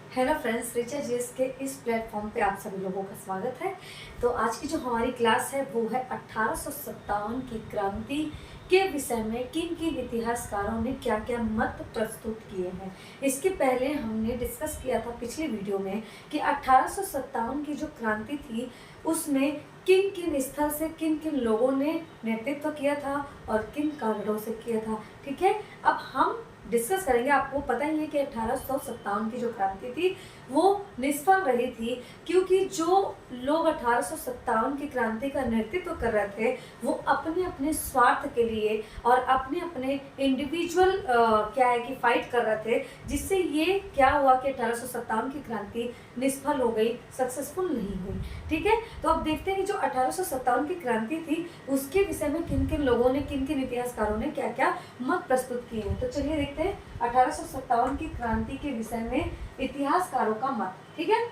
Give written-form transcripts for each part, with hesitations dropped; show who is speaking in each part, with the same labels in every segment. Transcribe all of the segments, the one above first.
Speaker 1: Hello friends, Richa GS के इस platform पे आप सभी लोगों का स्वागत है। तो आज की जो हमारी क्लास है वो है 1857 की क्रांति के विषय में किन किन इतिहासकारों ने क्या क्या मत प्रस्तुत किए हैं। इसके पहले हमने डिस्कस किया था पिछले वीडियो में कि 1857 की जो क्रांति थी उसमें किन किन स्थल से किन किन लोगों ने नेतृत्व किया था और किन कारणों से किया था। ठीक है, अब हम डिस्कस करेंगे। आपको पता ही है कि 1857 की जो क्रांति थी वो निष्फल रही थी, क्योंकि जो लोग 1857 की क्रांति का नेतृत्व कर रहे थे वो अपने अपने स्वार्थ के लिए और अपने अपने इंडिविजुअल क्या है कि फाइट कर रहे थे, जिससे ये क्या हुआ कि 1857 की क्रांति निष्फल हो गई, सक्सेसफुल नहीं हुई। ठीक है, तो अब देखते हैं कि जो 1857 की क्रांति थी उसके विषय में किन किन लोगों ने, किन किन इतिहासकारों ने क्या क्या मत प्रस्तुत किए हैं। तो चलिए देखते हैं 1857 की क्रांति के विषय में इतिहासकारों का मत। ठीक है,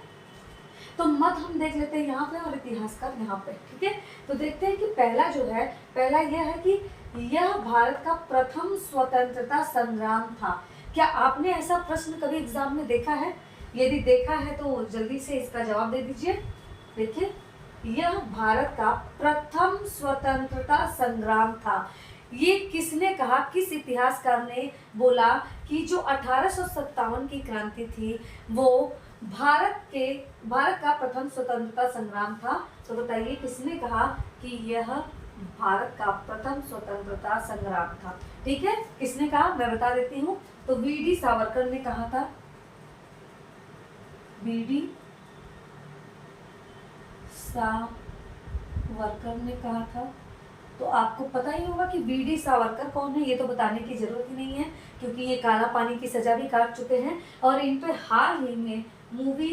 Speaker 1: तो मत हम देख लेते हैं यहाँ पे और इतिहासकार यहाँ पे। ठीक है, तो देखते हैं कि पहला यह है कि यह भारत का प्रथम स्वतंत्रता संग्राम था। क्या आपने ऐसा प्रश्न कभी एग्जाम में देखा है? यदि देखा है तो जल्दी से इसका जवाब दे दीजिए। देखिए, यह भारत का प्रथम स्वतंत्रता संग्राम था। ये किसने कहा, किस इतिहासकार ने बोला कि जो 1857 की क्रांति थी वो भारत का प्रथम स्वतंत्रता संग्राम था? तो बताइए किसने कहा कि यह भारत का प्रथम स्वतंत्रता संग्राम था। ठीक है, किसने कहा मैं बता देती हूँ। तो वीडी सावरकर ने कहा था। वीडी सावरकर ने कहा था। तो आपको पता ही होगा कि वीडी सावरकर कौन है, ये तो बताने की जरूरत ही नहीं है, क्योंकि ये काला पानी की सजा भी काट चुके हैं और इन पे हाल ही में मूवी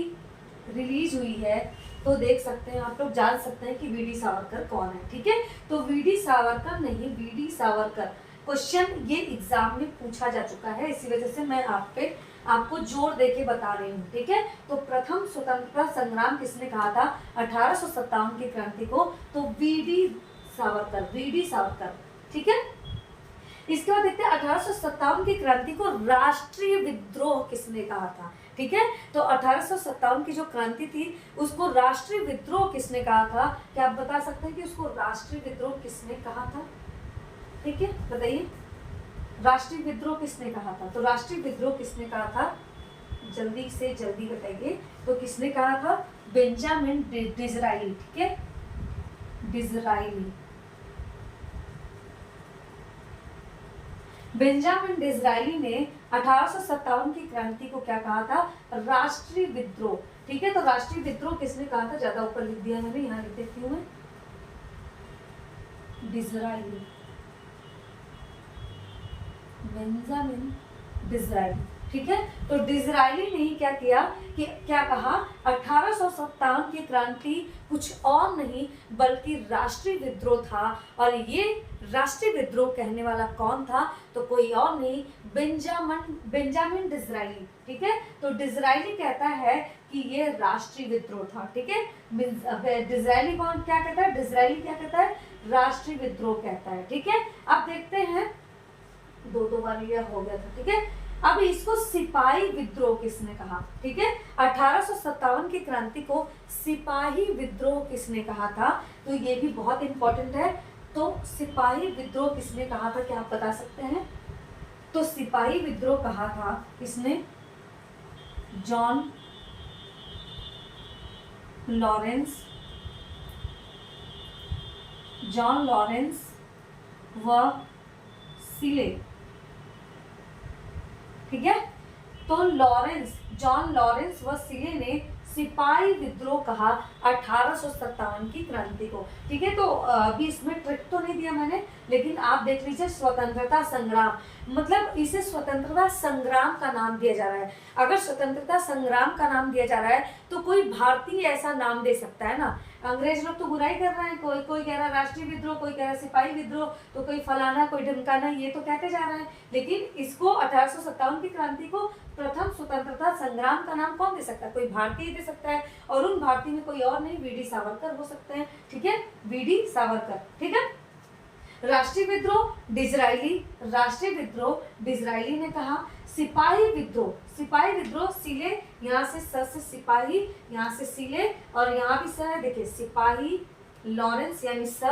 Speaker 1: रिलीज हुई है। तो देख सकते हैं, आप लोग जान सकते हैं कि वीडी सावरकर कौन है। ठीक है, तो वीडी सावरकर नहीं, वीडी सावरकर क्वेश्चन ये एग्जाम में पूछा जा चुका है, इसी वजह से मैं आपको जोर देके बता रही हूँ। ठीक है, तो प्रथम स्वतंत्रता संग्राम किसने कहा था 1857 की क्रांति को? तो वीडी सावरकर। ठीक है, इसके बाद देखते हैं 1857 की क्रांति को राष्ट्रीय विद्रोह किसने कहा था। ठीक है, तो 1857 की जो क्रांति थी उसको राष्ट्रीय विद्रोह किसने कहा था? क्या आप बता सकते हैं कि उसको राष्ट्रीय विद्रोह किसने कहा था? ठीक है, बताइए राष्ट्रीय विद्रोह किसने कहा था? तो राष्ट्रीय विद्रोह किसने कहा था, जल्दी से जल्दी बताइए। तो किसने कहा था? Benjamin Disraeli. ठीक है, बेंजामिन डिज़रायली ने 1857 की क्रांति को क्या कहा था? राष्ट्रीय विद्रोह। ठीक है, तो राष्ट्रीय विद्रोह किसने कहा था? ज्यादा ऊपर लिख दिया मैंने, यहाँ लिख देती हूँ मैं, डिज़रायली, बेंजामिन डिज़रायली। ठीक है, तो डिज़रायली ने ही क्या किया कि क्या कहा, 1857 की क्रांति कुछ और नहीं बल्कि राष्ट्रीय विद्रोह था। और ये राष्ट्रीय विद्रोह कहने वाला कौन था? तो कोई और नहीं, बेंजामिन डिज़रायली। ठीक है, तो डिज़रायली कहता है कि ये राष्ट्रीय विद्रोह था। ठीक है, डिज़रायली कौन क्या कहता है? डिज़रायली क्या कहता है? राष्ट्रीय विद्रोह कहता है। ठीक है, अब देखते हैं, दो बार यह हो गया था। ठीक है, अब इसको सिपाही विद्रोह किसने कहा? ठीक है, 1857 की क्रांति को सिपाही विद्रोह किसने कहा था? तो ये भी बहुत इंपॉर्टेंट है। तो सिपाही विद्रोह किसने कहा था, क्या आप बता सकते हैं? तो सिपाही विद्रोह कहा था किसने? जॉन लॉरेंस व सिले। ठीक है, तो जॉन लॉरेंस व सिले ने सिपाही विद्रोह कहा 1857 की क्रांति को। ठीक है, तो अभी इसमें ट्रिक तो नहीं दिया मैंने, लेकिन आप देख लीजिए स्वतंत्रता संग्राम, मतलब इसे स्वतंत्रता संग्राम का नाम दिया जा रहा है। अगर स्वतंत्रता संग्राम का नाम दिया जा रहा है तो कोई भारतीय ऐसा नाम दे सकता है ना। अंग्रेज लोग तो बुराई कर रहे हैं, कोई कह रहा है राष्ट्रीय विद्रोह, कोई कह रहा है सिपाही विद्रोह, तो कोई फलाना कोई ढमकाना, ये तो कहते जा रहे हैं। लेकिन इसको 1857 की क्रांति को प्रथम स्वतंत्रता संग्राम का नाम कौन दे सकता है? कोई भारतीय दे सकता है, और उन भारतीय में कोई और नहीं, वीडी सावरकर हो सकते हैं। ठीक है, वीडी सावरकर। ठीक है, राष्ट्रीय विद्रोह डिजरायली, राष्ट्रीय विद्रोह डिजरायली ने कहा। सिपाही विद्रोह, सिपाही विद्रोह सीले, यहाँ से स से सिपाही, यहाँ से सीले और यहाँ भी स है, देखिए सिपाही लॉरेंस यानी स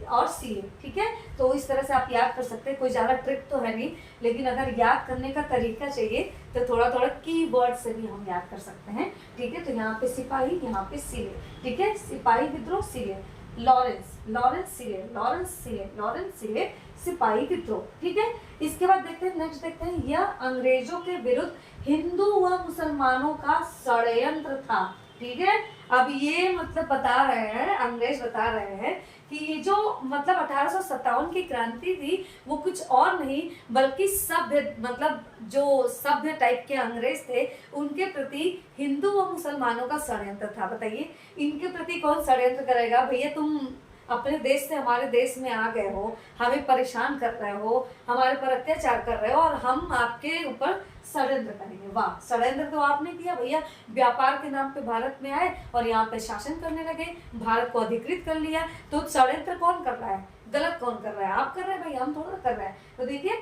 Speaker 1: और सीले, ठीक है। तो इस तरह से आप याद कर सकते हैं, कोई ज़्यादा ट्रिक तो है नहीं, लेकिन अगर याद करने का तरीका चाहिए तो थोड़ा थोड़ा कीवर्ड से भी हम याद कर सकते हैं, ठीक है। तो यहाँ पे सिपाही, यहाँ पे सीले, ठीक है। सिपाही विद्रोह सीले, लॉरेंस, लॉरेंस सीले, लॉरेंस सीले, लॉरेंस सीले, सिपाही विद्रोह, ठीक है। इसके बाद देखते हैं, नेक्स्ट देखते हैं, यह अंग्रेजों के विरुद्ध हिंदू व मुसलमानों का षड्यंत्र था, ठीक है। अब ये मतलब बता रहे हैं, अंग्रेज बता रहे हैं कि ये जो मतलब 1857 की क्रांति थी वो कुछ और नहीं बल्कि सभ्य, मतलब जो सभ्य टाइप के अंग्रेज थे उनके प्रति हिंदू व मुसलमानों का षड्यंत्र था। बताइए इनके प्रति कौन षड्यंत्र करेगा? भैया तुम अपने देश से हमारे देश में आ गए हो, हमें परेशान कर रहे हो, हमारे पर अत्याचार कर रहे हो और हम आपके ऊपर षड्यंत्र करेंगे। वाह, षड्यंत्र तो आपने किया भैया, व्यापार के नाम पे भारत में आए और यहाँ पे शासन करने लगे, भारत को अधिकृत कर लिया। तो षड्यंत्र कौन कर रहा है? गलत कौन कर रहा है? आप कर रहे हैं भैया, हम थोड़ा कर रहे हैं। तो देखिए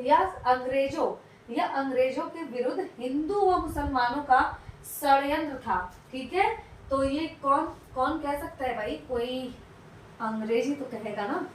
Speaker 1: यह अंग्रेजों के विरुद्ध हिंदू व मुसलमानों का षड्यंत्र था, ठीक है। तो ये कौन कौन कह सकता है भाई? कोई अंग्रेजी तो कहेगा ना,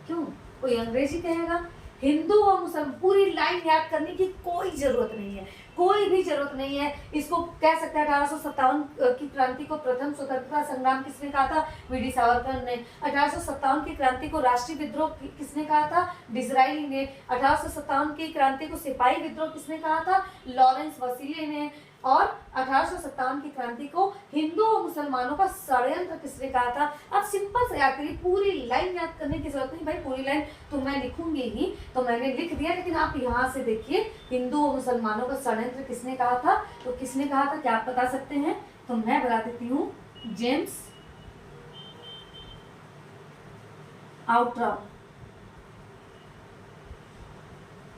Speaker 1: क्यों? कोई अंग्रेजी कहेगा। हिंदू और मुसलमान, पूरी लाइन याद करने की कोई जरूरत नहीं है, कोई भी जरूरत नहीं है। इसको कह सकते हैं 1857 की क्रांति को प्रथम स्वतंत्रता संग्राम किसने कहा था? वीडी सावरकर ने। 1857 की क्रांति को राष्ट्रीय विद्रोह किसने कहा था? डिजरायली ने। 1857 की क्रांति को सिपाही विद्रोह किसने कहा था? लॉरेंस वसीले ने। और 1857 की क्रांति को हिंदू और मुसलमानों का षड्यंत्र किसने कहा था? अब सिंपल से याद करिए, पूरी लाइन याद करने की जरूरत नहीं भाई, पूरी लाइन तो मैं लिखूंगी ही, तो मैंने लिख दिया, लेकिन आप यहाँ से देखिए हिंदू और मुसलमानों का षड्यंत्र किसने कहा था? तो किसने कहा था, क्या आप बता सकते हैं? तो मैं बता देती हूँ, जेम्स आउट्रम,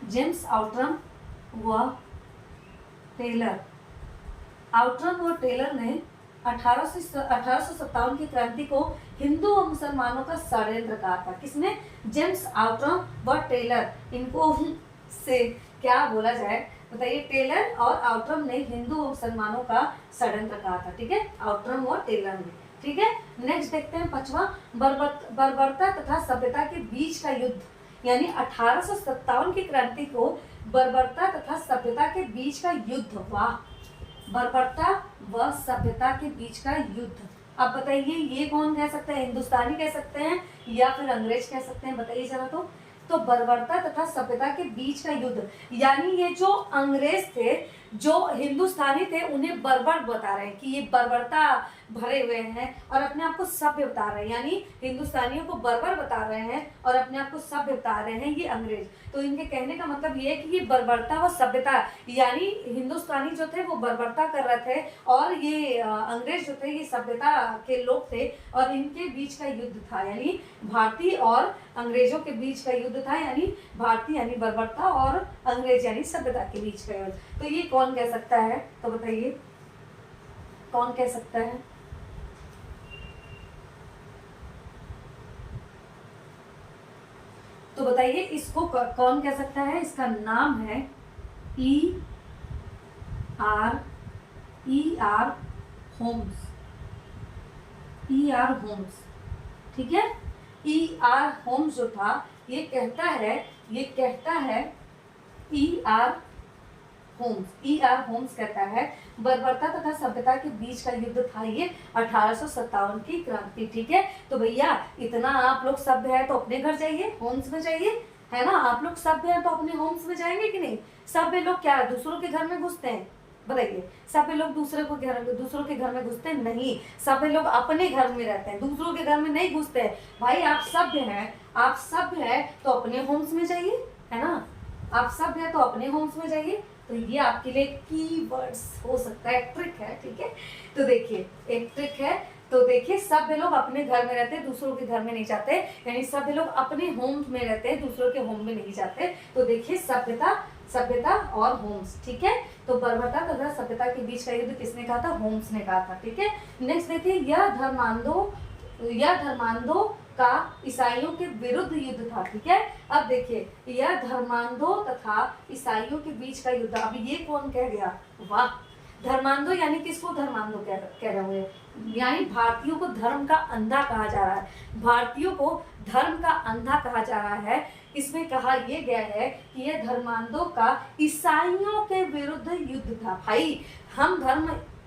Speaker 1: जेम्स आउट्रम व टेलर। आउट्रम और टेलर ने 1857 की क्रांति को हिंदू और मुसलमानों का षड्यंत्र कहा था। किसने? जेम्स आउट्रम व टेलर। इनको से क्या बोला जाए बताइए? टेलर और आउट्रम ने हिंदू और मुसलमानों का षड्यंत्र कहा था, ठीक है, आउट्रम और टेलर ने, ठीक है। नेक्स्ट देखते हैं पांचवा, बर्बरता तथा सभ्यता के बीच का युद्ध, यानी 1857 की क्रांति को बर्बरता तथा सभ्यता के बीच का युद्ध। वाह, बर्बरता व सभ्यता के बीच का युद्ध। अब बताइए ये कौन कह सकते हैं? हिंदुस्तानी कह सकते हैं या फिर अंग्रेज कह सकते हैं? बताइए जरा। तो बर्बरता तथा सभ्यता के बीच का युद्ध, यानी ये जो अंग्रेज थे, जो हिंदुस्तानी थे, उन्हें बर्बर बता रहे हैं कि ये बर्बरता भरे हुए हैं और अपने आप को सभ्य बता रहे हैं, यानी हिंदुस्तानियों को बर्बर बता रहे हैं और अपने आप को सभ्य बता रहे हैं ये अंग्रेज। तो इनके कहने का मतलब ये है कि ये बर्बरता व सभ्यता, यानी हिंदुस्तानी जो थे वो बर्बरता कर रहे थे और ये अंग्रेज जो थे ये सभ्यता के लोग थे और इनके बीच का युद्ध था, यानी भारतीय और अंग्रेजों के बीच का युद्ध था, यानी भारतीय यानी बर्बरता और अंग्रेज यानी सभ्यता के बीच का युद्ध। तो ये कौन कह सकता है? तो बताइए कौन कह सकता है? तो बताइए इसको कौन कह सकता है? इसका नाम है E.R. Holmes, E.R. होम्स, ठीक है। E.R. होम्स जो था ये कहता है E.R. होम्स कहता है बर्बरता तथा सभ्यता के बीच का युद्ध था ये 1857 की क्रांति, ठीक है। तो भैया इतना आप लोग सभ्य है तो अपने घर जाइए, होम्स में जाइए, है ना। आप लोग सभ्य है तो अपने होम्स में जाएंगे कि नहीं? सभ्य लोग क्या दूसरों के घर में घुसते हैं? बताइए, सभ्य लोग दूसरों के घर में घुसते हैं? नहीं, सभ्य लोग अपने घर में रहते हैं, दूसरों के घर में नहीं घुसते हैं। भाई आप सभ्य हैं तो अपने होम्स में जाइए, है ना। आप सभ्य है तो अपने होम्स में जाइए। तो ये आपके लिए कीवर्ड्स हो सकता है, ट्रिक है, ठीक है। तो देखिए एक ट्रिक है, तो देखिए सभ्य लोग अपने घर में रहते हैं, दूसरों के घर में नहीं जाते, यानी सभ्य लोग अपने होम में रहते हैं, दूसरों के होम में नहीं जाते। तो देखिए सभ्यता और होम्स, ठीक है। तो बर्बरता तथा सभ्यता के बीच का युद्ध किसने कहा था? होम्स ने कहा था, ठीक है। नेक्स्ट देखिए, यह धर्मांधों का ईसाइयों के विरुद्ध युद्ध था। ठीक है, अब देखिए यह धर्मांधों तथा ईसाइयों के बीच का युद्ध। अभी ये कौन कह गया, वाह, धर्मांधों यानी किसको धर्मांधों कह रहे हुए, यानी भारतीयों को धर्म का अंधा कहा जा रहा है, भारतीयों को धर्म का अंधा कहा जा रहा है। इसमें कहा यह गया है कि यह धर्मांधों का ईसाइयों के विरुद्ध युद्ध था। भाई हम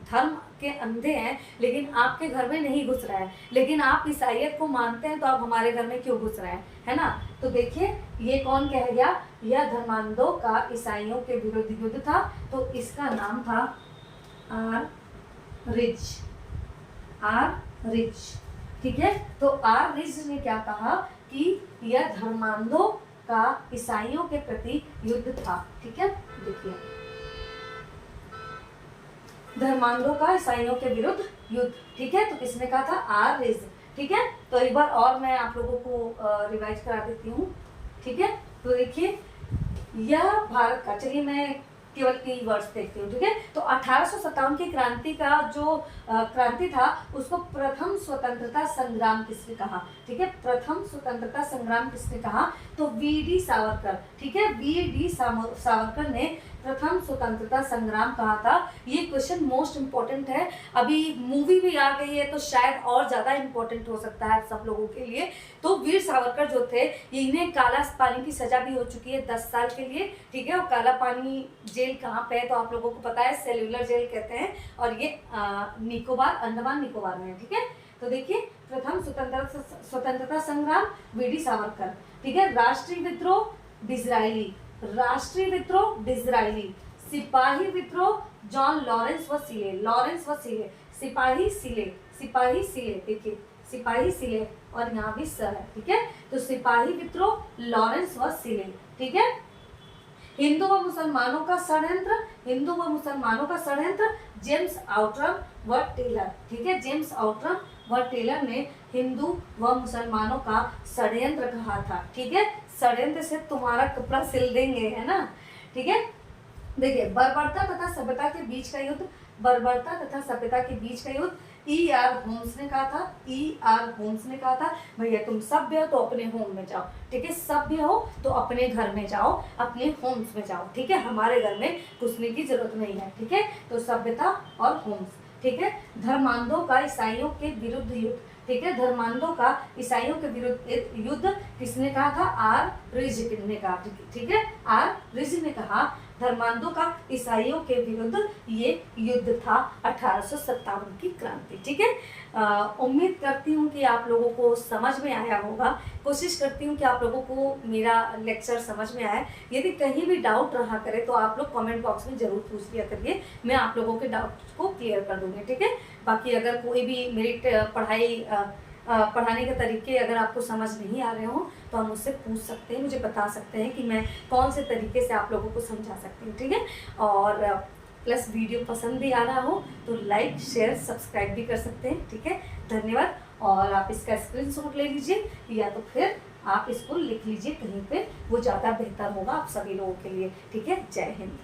Speaker 1: धर्म के अंधे हैं, लेकिन आपके घर में नहीं घुस रहा है, लेकिन आप ईसाइयत को मानते हैं, तो आप हमारे घर में क्यों घुस रहे हैं, है ना। तो देखिए ये कौन कह गया, यह धर्मांधों का ईसाइयों के विरुद्ध युद्ध था। तो इसका नाम था आर रिच। ठीक है, तो आर रिच ने क्या कहा कि यह धर्मांधों का ईसाइयों के प्रति युद्ध था। ठीक है, देखिए धर्मांधों का ईसाइयों के विरुद्ध युद्ध। ठीक है, तो किसने कहा था, आर रिज। ठीक है, तो एक बार और मैं आप लोगों को रिवाइज करा देती हूँ। ठीक है, तो देखिए यह भारत का, चलिए मैं केवल कई वर्ड्स देखती हूँ। ठीक है, तो 1857 की क्रांति का जो क्रांति था उसको प्रथम स्वतंत्रता संग्राम किसने कहा। ठीक है, प्रथम स्वतंत्रता संग्राम किसने कहा, तो वी.डी. सावरकर। ठीक है, वी.डी. सावरकर ने प्रथम स्वतंत्रता संग्राम कहा था। ये क्वेश्चन मोस्ट इम्पोर्टेंट है, अभी मूवी भी आ गई है तो शायद और ज़्यादा इम्पोर्टेंट हो सकता है सब लोगों के लिए। तो वीर सावरकर जो थे, इन्हें काला पानी की सजा भी हो चुकी है 10 साल के लिए। ठीक है, और काला पानी जेल कहाँ पे है तो आप लोगों को पता है, सेल्युलर जेल कहते हैं, और ये निकोबार, अंडमान निकोबार में है। ठीक है, तो देखिए प्रथम स्वतंत्रता संग्राम वी.डी. सावरकर। ठीक है, राष्ट्रीय विद्रोह डिज़रायली, सिपाही विद्रोह जॉन लॉरेंस व सीले, सिपाही सीले, देखिए सिपाही सीले, और यहाँ भी सर है। ठीक है, तो सिपाही विद्रोह लॉरेंस व सीले। ठीक है, हिंदू व मुसलमानों का षड्यंत्र जेम्स आउट्रम व टेलर। ठीक है, जेम्स आउट्रम व टेलर ने हिंदू व मुसलमानों का षड्यंत्र कहा था। ठीक है, षड्यंत्र से तुम्हारा कपड़ा सिल देंगे, है ना। ठीक है, देखिए बर्बरता तथा सभ्यता के बीच का युद्ध E.R. होम्स ने कहा था, भैया तुम सभ्य हो तो अपने होम में जाओ। ठीक है, सभ्य हो तो अपने घर में जाओ, अपने होम्स में जाओ। ठीक है, हमारे घर में घुसने की जरूरत नहीं है। ठीक है, तो सभ्यता और होम्स। ठीक है, धर्मांधों का ईसाइयों के विरुद्ध युद्ध। ठीक है, धर्मांधों का ईसाइयों के विरुद्ध युद्ध किसने कहा था, आर रिज ने कहा। ठीक है, आर रिज ने कहा धर्मांधों का ईसाइयों के विरुद्ध ये युद्ध था 1857 की क्रांति। ठीक है, उम्मीद करती हूँ कि आप लोगों को समझ में आया होगा। कोशिश करती हूँ कि आप लोगों को मेरा लेक्चर समझ में आए। यदि कहीं भी डाउट रहा करे तो आप लोग कमेंट बॉक्स में ज़रूर पूछ लिया करिए, मैं आप लोगों के डाउट को क्लियर कर दूँगी। ठीक है, बाकी अगर कोई भी मेरी पढ़ाने के तरीके अगर आपको समझ नहीं आ रहे हो तो आप मुझसे पूछ सकते हैं, मुझे बता सकते हैं कि मैं कौन से तरीके से आप लोगों को समझा सकती हूँ। ठीक है, और प्लस वीडियो पसंद भी आ रहा हो तो लाइक शेयर सब्सक्राइब भी कर सकते हैं। ठीक है, धन्यवाद। और आप इसका स्क्रीनशॉट ले लीजिए या तो फिर आप इसको लिख लीजिए कहीं पे, वो ज़्यादा बेहतर होगा आप सभी लोगों के लिए। ठीक है, जय हिंद।